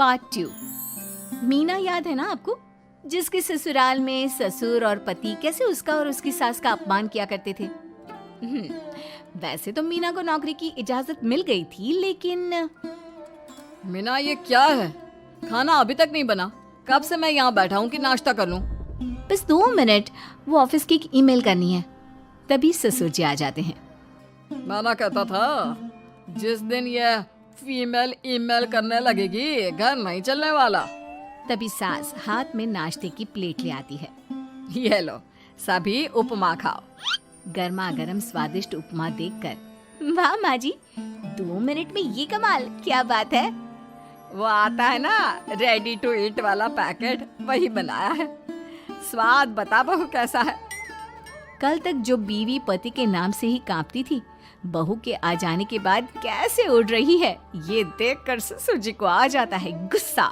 Part 2। Meena याद है ना आपको, जिसके ससुराल में ससुर और पति कैसे उसका और उसकी सास का अपमान किया करते थे। वैसे तो मीना को नौकरी की इजाजत मिल गई थी, लेकिन मीना ये क्या है? खाना अभी तक नहीं बना। कब से मैं यहाँ बैठा हूँ कि नाश्ता कर लूँ। बस 2 मिनट, वो ऑफिस की एक ईमेल करनी है। तभी ससुर जी आ जाते हैं। मैंने कहता था जिस दिन ये फीमेल ईमेल करने लगेगी घर नहीं चलने वाला। तभी सास हाथ में नाश्ते की प्लेट ले आती है। ये लो, सभी उपमा खाओ। गर्मा गर्म स्वादिष्ट उपमा देखकर, वाह माँ जी, 2 मिनट में ये कमाल, क्या बात है। वो आता है ना रेडी टू ईट वाला पैकेट, वही बनाया है। स्वाद बता बहू कैसा है। कल तक जो बीवी पति के नाम से ही कांपती थी, बहू के आ जाने के बाद कैसे उड़ रही है, ये देखकर ससुर जी को आ जाता है गुस्सा।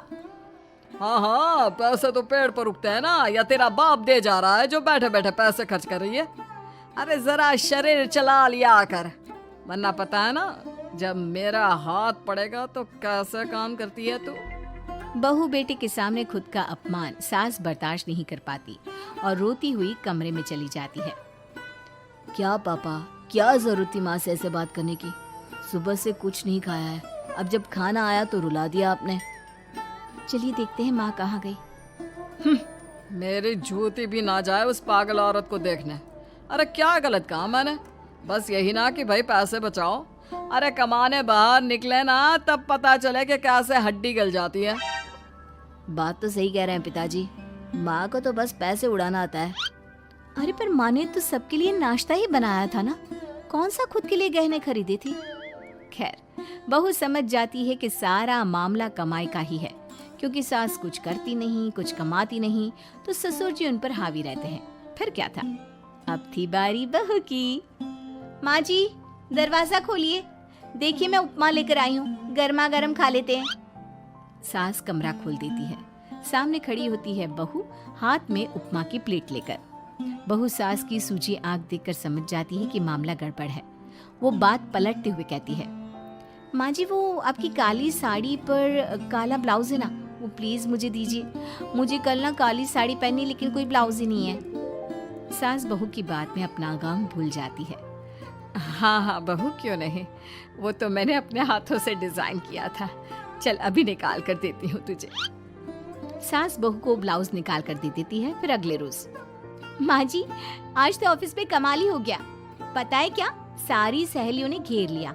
हाँ, पैसे तो पेड़ पर उगते हैं ना, या तेरा बाप दे जा रहा है जो बैठे बैठे पैसे खर्च कर रही है। अरे जरा शरीर चला लिया कर, वरना पता है ना जब मेरा हाथ पड़ेगा तो कैसे काम करती है तू। बहू बेटे के सामने खुद का अपमान सास बर्दाश्त नहीं कर पाती और रोती हुई कमरे में चली जाती है। क्या पापा, क्या जरूरत थी माँ से ऐसे बात करने की? सुबह से कुछ नहीं खाया है, अब जब खाना आया तो रुला दिया आपने। चलिए देखते हैं माँ कहाँ गई। मेरी जूती भी ना जाए उस पागल औरत को देखने। अरे क्या गलत कहा मैंने? बस यही ना कि भाई पैसे बचाओ। अरे कमाने बाहर निकले ना तब पता चले कि कैसे हड्डी गल जाती है। बात तो सही कह रहे हैं पिताजी, माँ को तो बस पैसे उड़ाना आता है। अरे पर माँ ने तो सबके लिए नाश्ता ही बनाया था ना, कौन सा खुद के लिए गहने खरीदे थे। खैर, बहू समझ जाती है कि सारा मामला कमाई का ही है, क्योंकि सास कुछ करती नहीं, कुछ कमाती नहीं, तो ससुर जी उन पर हावी रहते हैं। फिर क्या था, अब थी बारी बहू की। माँ जी, दरवाजा खोलिए, देखिए मैं उपमा लेकर आई हूँ, गर्मा गर्म खा लेते हैं। सास कमरा खोल देती है। सामने खड़ी होती है बहू, हाथ में उपमा की प्लेट लेकर। बहू सास की सूजी आंख देखकर समझ जाती है कि मामला गड़बड़ है। वो बात पलटते हुए कहती है, माँ जी वो आपकी काली साड़ी पर काला ब्लाउज है ना, वो प्लीज मुझे दीजिए। मुझे कल ना काली साड़ी पहनी, लेकिन कोई ब्लाउज ही नहीं है। सास बहू की बात में अपना गम भूल जाती है। हाँ हाँ बहू, क्यों नहीं, वो तो मैंने अपने हाथों से डिजाइन किया था। चल अभी निकाल कर देती हूँ तुझे। सास बहू को ब्लाउज निकाल कर दे देती है। फिर अगले रोज, माँ जी आज तो ऑफिस में कमाल ही हो गया। पता है क्या, सारी सहेलियों ने घेर लिया,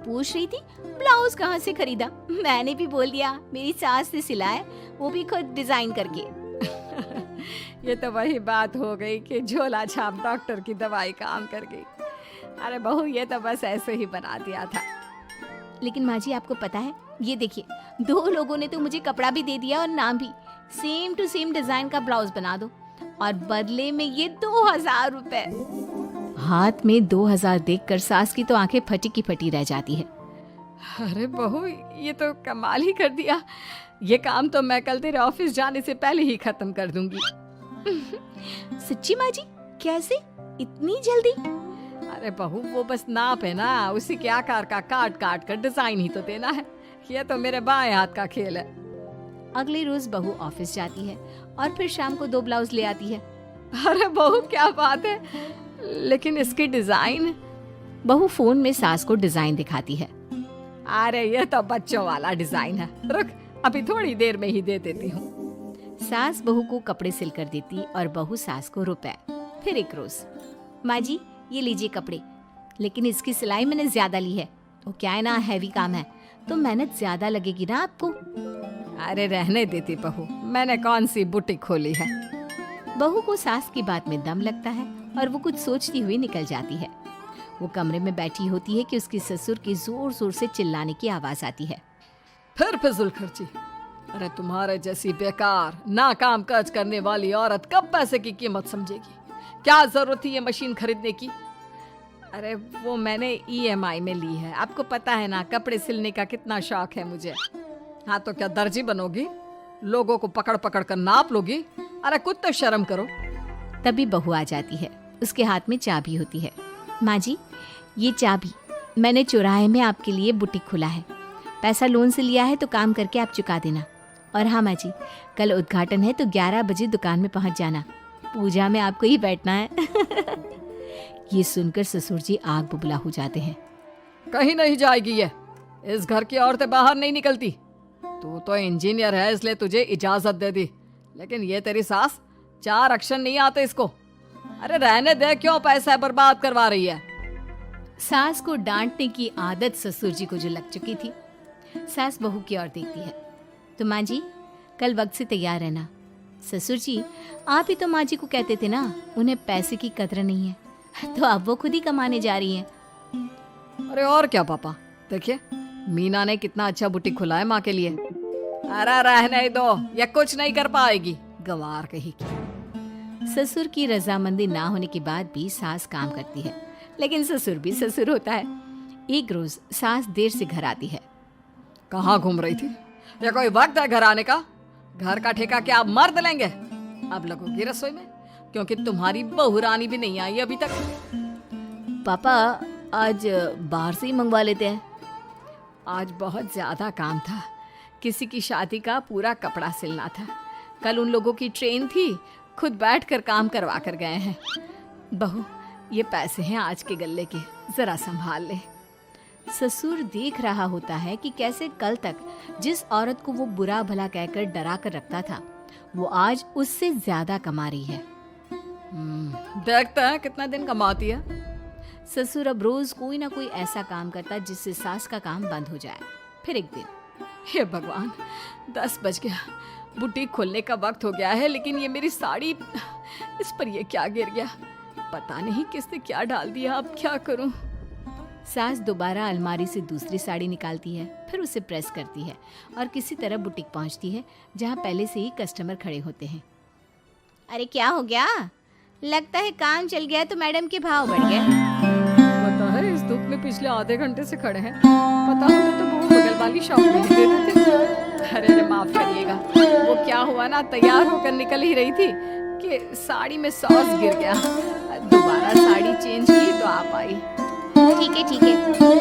पूछ रही थी ब्लाउज कहाँ से खरीदा। मैंने भी बोल दिया मेरी सास से सिलाया, वो भी खुद डिजाइन करके। ये तो वही बात हो गई कि झोला छाप डॉक्टर की दवाई काम कर गई। अरे बहू, ये तो बस ऐसे ही बना दिया था। लेकिन माँ जी आपको पता है, ये देखिए 2 लोगों ने तो मुझे कपड़ा भी दे दिया और नाम भी, सेम टू सेम डिजाइन का ब्लाउज बना दो, और बदले में ये 2000 रुपए। हाथ में 2000 देखकर सास की तो आंखें फटी की फटी रह जाती है। अरे बहू, ये तो कमाल ही कर दिया। ये काम तो मैं कल तेरे ऑफिस जाने से पहले ही खत्म कर दूंगी। सच्ची माँ जी, कैसे, इतनी जल्दी? अरे बहू, वो बस नाप है ना, उसी के आकार का काट काट कर डिजाइन ही तो देना है। ये तो मेरे बाएं हाथ का खेल है। अगले रोज बहू ऑफिस जाती है और फिर शाम को 2 ब्लाउज ले आती है। अरे बहू क्या बात है, लेकिन इसकी डिजाइन। बहू फोन में सास को डिजाइन दिखाती है। अरे ये तो बच्चों वाला डिजाइन है, रुक अभी थोड़ी देर में ही दे देती हूँ। सास बहू को कपड़े सिल कर देती और बहू सास को रुपए। फिर एक रोज, माँ जी ये लीजिए कपड़े, लेकिन इसकी सिलाई मैंने ज्यादा ली है। वो क्या है ना, हैवी काम है तो मेहनत ज्यादा लगेगी ना आपको। अरे रहने देती बहू, मैंने कौन सी बुटीक खोली है। बहू को सास की बात में दम लगता है और वो कुछ सोचती हुई निकल जाती है। वो कमरे में बैठी होती है कि उसके ससुर की जोर जोर से चिल्लाने की आवाज आती है। फिर फिजूल खर्ची। अरे तुम्हारे जैसी बेकार नाकाम काज करने वाली औरत कब पैसे की कीमत समझेगी। क्या जरूरत थी ये मशीन खरीदने की? अरे वो मैंने EMI में ली है, आपको पता है ना कपड़े सिलने का कितना शौक है मुझे। हाँ तो क्या दर्जी बनोगी, लोगों को पकड़ पकड़ कर नाप लोगी? अरे कुछ तो शर्म करो। तभी बहू आ जाती है, उसके हाथ में चाबी होती है। माँ जी ये चाबी, मैंने चौराहे में आपके लिए बुटीक खुला है, पैसा लोन से लिया है तो काम करके आप चुका देना। और हाँ माँ जी, कल उद्घाटन है तो 11 बजे दुकान में पहुँच जाना, पूजा में आपको ही बैठना है। ये सुनकर ससुर जी आग बुबला हो जाते हैं। कहीं नहीं जाएगी ये, इस घर की औरतें बाहर नहीं निकलती। तू तो इंजीनियर है इसलिए तुझे इजाजत दे दी, लेकिन ये तेरी सास 4 अक्षर नहीं आते इसको। अरे रहने दे, क्यों पैसा बर्बाद करवा रही है। सास को डांटने की आदत ससुर जी को जो लग चुकी थी। सास बहू की ओर देखती है। तो माँ जी कल वक्त से तैयार रहना। ससुर जी आप ही तो माँ जी को कहते थे ना उन्हें पैसे की कदर नहीं है, तो अब वो खुद ही कमाने जा रही हैं। अरे और क्या पापा, देखिए मीना ने कितना अच्छा बुटीक खुला है माँ के लिए। अरे रहने दो, ये कुछ नहीं कर पाएगी, गंवार कही की। ससुर की रजामंदी ना होने के बाद भी सास काम करती है, लेकिन ससुर भी ससुर होता है। एक रोज सास देर से घर आती है। कहाँ घूम रही थी? ये कोई वक्त है घर आने का? घर का ठेका क्या आप मर्द लेंगे? अब लगोगी रसोई में, क्योंकि तुम्हारी बहू रानी भी नहीं आई अभी तक। पापा आज बाहर से ही मंगवा लेते हैं। आज बहुत ज्यादा काम था, किसी की शादी का पूरा कपड़ा सिलना था। कल उन लोगों की ट्रेन थी, खुद बैठकर काम करवा कर गए हैं। बहू ये पैसे हैं आज के गल्ले के, जरा संभाल ले। ससुर देख रहा होता है कि कैसे कल तक जिस औरत को वो बुरा भला कहकर डरा कर रखता था, वो आज उससे ज्यादा कमा रही है। देखते हैं कितना दिन कमाती है। ससुर अब रोज कोई ना कोई ऐसा काम करता जिससे सास का काम बंद हो जाए। फिर एक दिन, हे भगवान 10 बज गया, बुटीक खोलने का वक्त हो गया है, लेकिन ये मेरी साड़ी, इस पर ये क्या गिर गया? पता नहीं किसने क्या डाल दिया, अब क्या करूं? सास दोबारा अलमारी से दूसरी साड़ी निकालती है, फिर उसे प्रेस करती है और किसी तरह बुटीक पहुंचती है जहां पहले से ही कस्टमर खड़े होते हैं। अरे क्या हो गया? लगता है काम चल गया तो मैडम के भाव बढ़ गए। पता है इस धूप में पिछले आधे घंटे से खड़े हैं, पता होता तो वो बगल वाली शॉप में ही दे देते। अरे माफ करिएगा, वो क्या हुआ ना, तैयार होकर निकल ही रही थी कि साड़ी में सॉस गिर गया। दोबारा साड़ी चेंज की तो आप आई। ठीक है,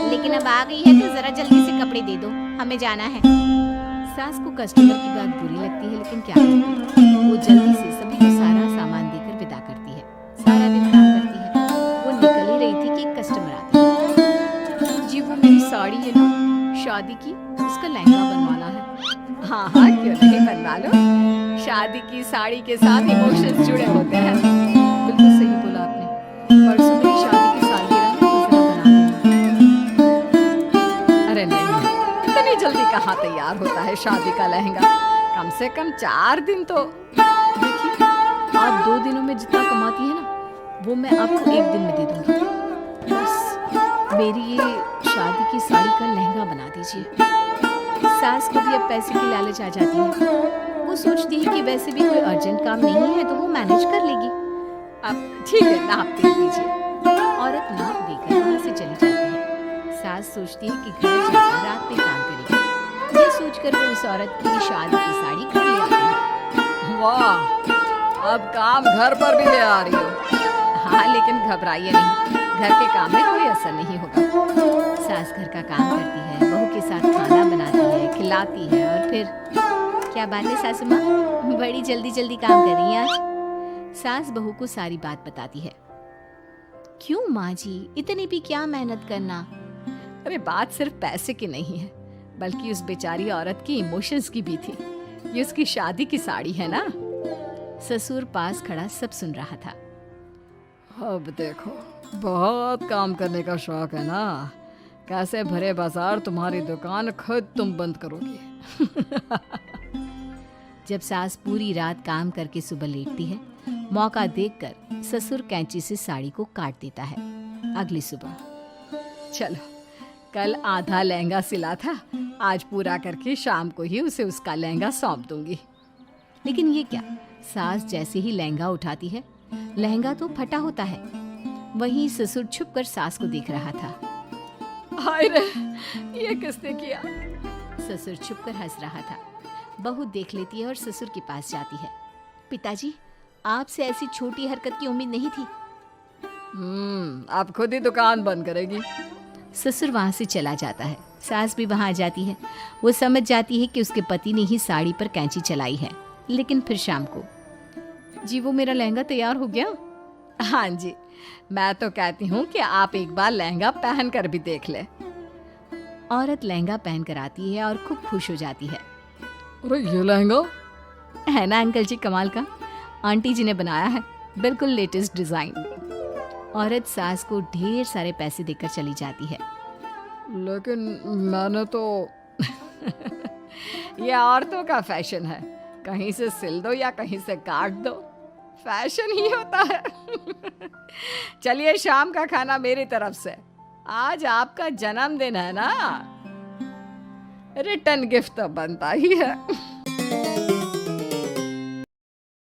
लेकिन अब आ गई है तो जरा जल्दी से कपड़े दे दो, हमें जाना है। सास को कस्टमर की बात बुरी लगती है, लेकिन क्या करें? वो जल्दी से सभी को सारा सामान देकर विदा करती है। सारा दिन काम करती है। वो निकल ही रही थी कि एक कस्टमर आता है। जी वो मेरी साड़ी है ना शादी की, उसका लहंगा बनवाना है। हाँ हाँ क्यों नहीं, बनवा लो। शादी की साड़ी के साथ इमोशंस जुड़े होते हैं। बिल्कुल सही बोला आपने। परसों मेरी शादी की सालगिरह है, तो जरा बना देना। अरे नहीं, इतनी जल्दी कहाँ तैयार होता है शादी का लहंगा? कम से कम 4 दिन तो। देखिए आप 2 दिनों में जितना कमाती है ना, वो मैं आपको 1 दिन में दे दूंगी। बस मेरी ये शादी की साड़ी का लहंगा बना दीजिए। सास को भी अब पैसे की लालच आ जाती है। वो सोचती है कि वैसे भी कोई अर्जेंट काम नहीं है तो वो मैनेज कर लेगी। अब ठीक है, नाप दे दीजिए। औरत नाप देकर वहाँ से चली जाती है। सास सोचती है कि घर जाकर रात में काम करेगी। ये सोचकर वो उस औरत की शादी की साड़ी घर ले आती है। वाह, अब काम घर पर भी ले आ रही हो। हाँ लेकिन घबराइए नहीं, घर के काम में कोई असर नहीं होगा। सास घर का काम करती है, बहू के साथ खाना बनाती है, खिलाती है और फिर क्या बात है सासू माँ, बड़ी जल्दी जल्दी काम कर रही हैं आज। सास बहू को सारी बात बताती है। क्यों माँ जी, इतनी भी क्या मेहनत करना? अरे बात सिर्फ पैसे की नहीं है, बल्कि उस बेचारी औरत की इमोशंस की भी थी। ये उसकी शादी की साड़ी है ना। ससुर पास खड़ा सब सुन रहा था। अब देखो, बहुत काम करने का शौक है ना, कैसे भरे बाजार तुम्हारी दुकान खुद तुम बंद करोगी। जब सास पूरी रात काम करके सुबह लेटती है, मौका देखकर ससुर कैंची से साड़ी को काट देता है। अगली सुबह, चलो कल आधा लहंगा सिला था, आज पूरा करके शाम को ही उसे उसका लहंगा सौंप दूंगी। लेकिन ये क्या, सास जैसे ही लहंगा उठाती है, लहंगा तो फटा होता है। वहीं ससुर छुपकर सास को देख रहा था। हाय रे, ये किसने किया? ससुर छुपकर हंस रहा था। बहू देख लेती है और ससुर के पास जाती है। पिताजी, आपसे ऐसी छोटी हरकत की उम्मीद नहीं थी। आप खुद ही दुकान बंद करेगी। ससुर वहां से चला जाता है। सास भी वहां आ जाती है। वो समझ जाती है कि उसके पति ने ही साड़ी पर कैंची चलाई है। लेकिन फिर शाम को, जी वो मेरा लहंगा तैयार हो गया? हाँ जी, मैं तो कहती हूँ कि आप एक बार लहंगा पहन कर भी देख ले। औरत लहंगा पहन कर आती है और खूब खुश हो जाती है। अरे ये लहंगा है ना अंकल जी कमाल का, आंटी जी ने बनाया है, बिल्कुल लेटेस्ट डिजाइन। औरत सास को ढेर सारे पैसे देकर चली जाती है। लेकिन मैंने तो ये औरतों का फैशन है, कहीं से सिल दो या कहीं से काट दो, फैशन ही होता है। चलिए शाम का खाना मेरी तरफ से, आज आपका जन्मदिन है ना, रिटर्न गिफ्ट तो बनता ही है।